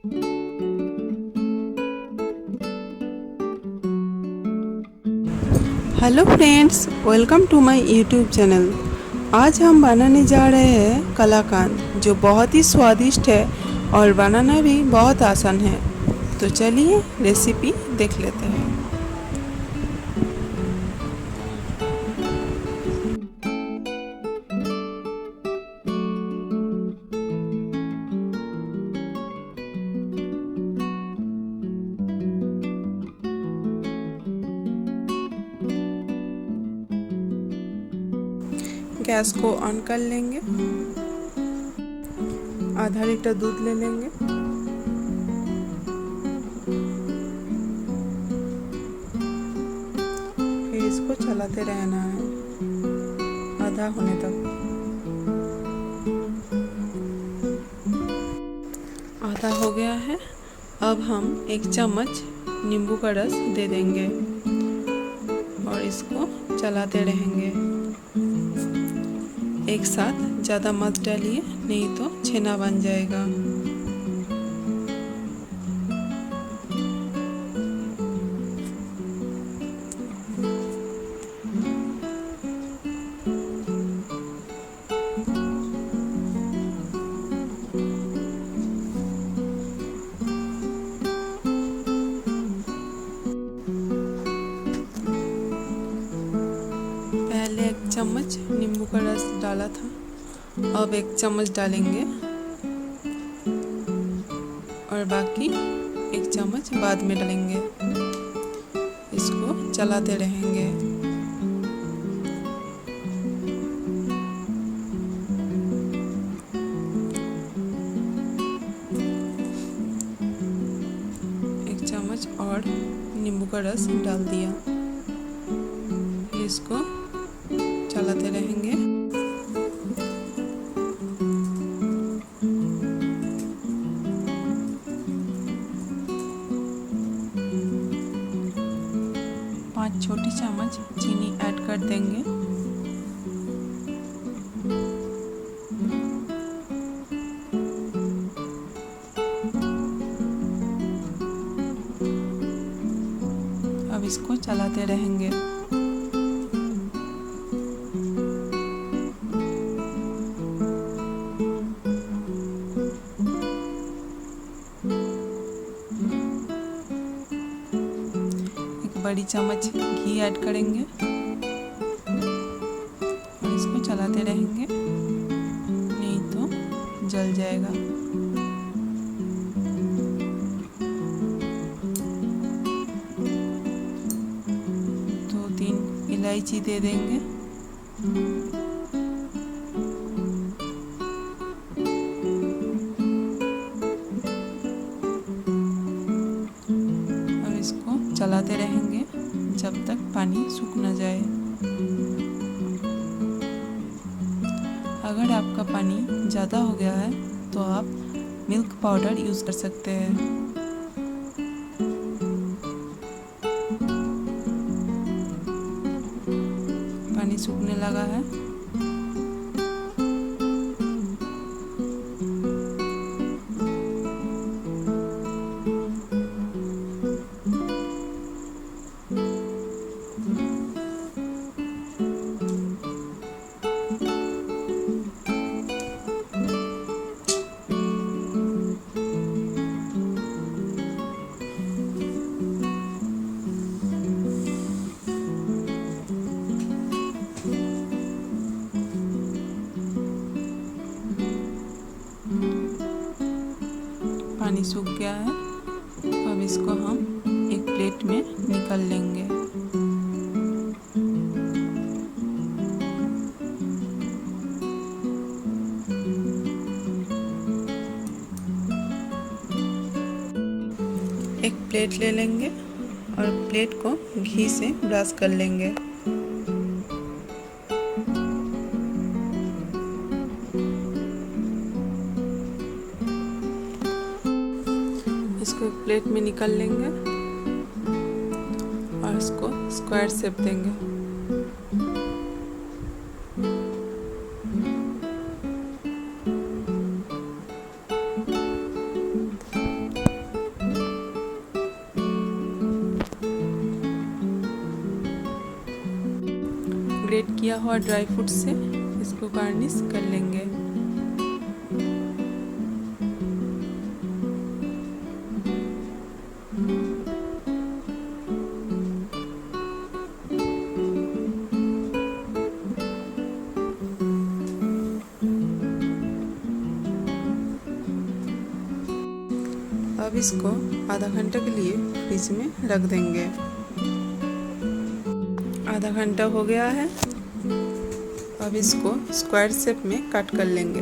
Hello friends, welcome to my YouTube channel. आज हम बनाने जा रहे हैं कलाकांद, जो बहुत ही स्वादिष्ट है और बनाना भी बहुत आसान है। तो चलिए रेसिपी देख लेते हैं। गैस को ऑन कर लेंगे। आधा लीटर दूध ले लेंगे। फिर इसको चलाते रहना है आधा होने तक। आधा हो गया है। अब हम 1 चम्मच नींबू का रस दे देंगे और इसको चलाते रहेंगे। एक साथ ज़्यादा मत डालिए, नहीं तो छेना बन जाएगा। पहले 1 चम्मच नींबू का रस डाला था, अब 1 चम्मच डालेंगे और बाकी 1 चम्मच बाद में डालेंगे। इसको चलाते रहेंगे। एक चम्मच और नींबू का रस डाल दिया। इसको चलाते रहेंगे। पाँच छोटी चम्मच चीनी ऐड कर देंगे। अब इसको चलाते रहेंगे। बड़ी चम्मच घी ऐड करेंगे और इसको चलाते रहेंगे, नहीं तो जल जाएगा। तो 3 इलायची दे देंगे। अब इसको चलाते रहेंगे जब तक पानी सूख न जाए। अगर आपका पानी ज़्यादा हो गया है तो आप मिल्क पाउडर यूज़ कर सकते हैं। पानी सूखने लगा है। पानी सूख गया है। अब इसको हम एक प्लेट में निकाल लेंगे। एक प्लेट ले लेंगे और प्लेट को घी से ब्रश कर लेंगे। इसको एक प्लेट में निकाल लेंगे और इसको स्क्वायर शेप देंगे। ग्रेट किया हुआ ड्राई फ्रूट से इसको गार्निश कर लेंगे। अब इसको आधा घंटा के लिए फ्रिज में रख देंगे। आधा घंटा हो गया है। अब इसको स्क्वायर शेप में कट कर लेंगे।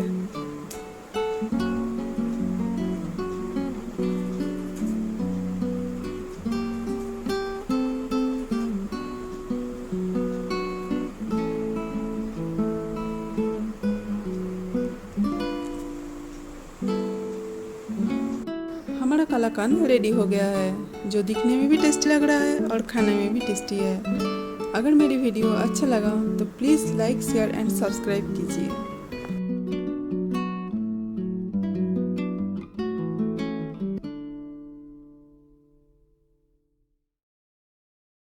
हमारा कलाकंद रेडी हो गया है, जो दिखने में भी टेस्टी लग रहा है और खाने में भी टेस्टी है। अगर मेरी वीडियो अच्छा लगा तो please like, share and subscribe कीजिए।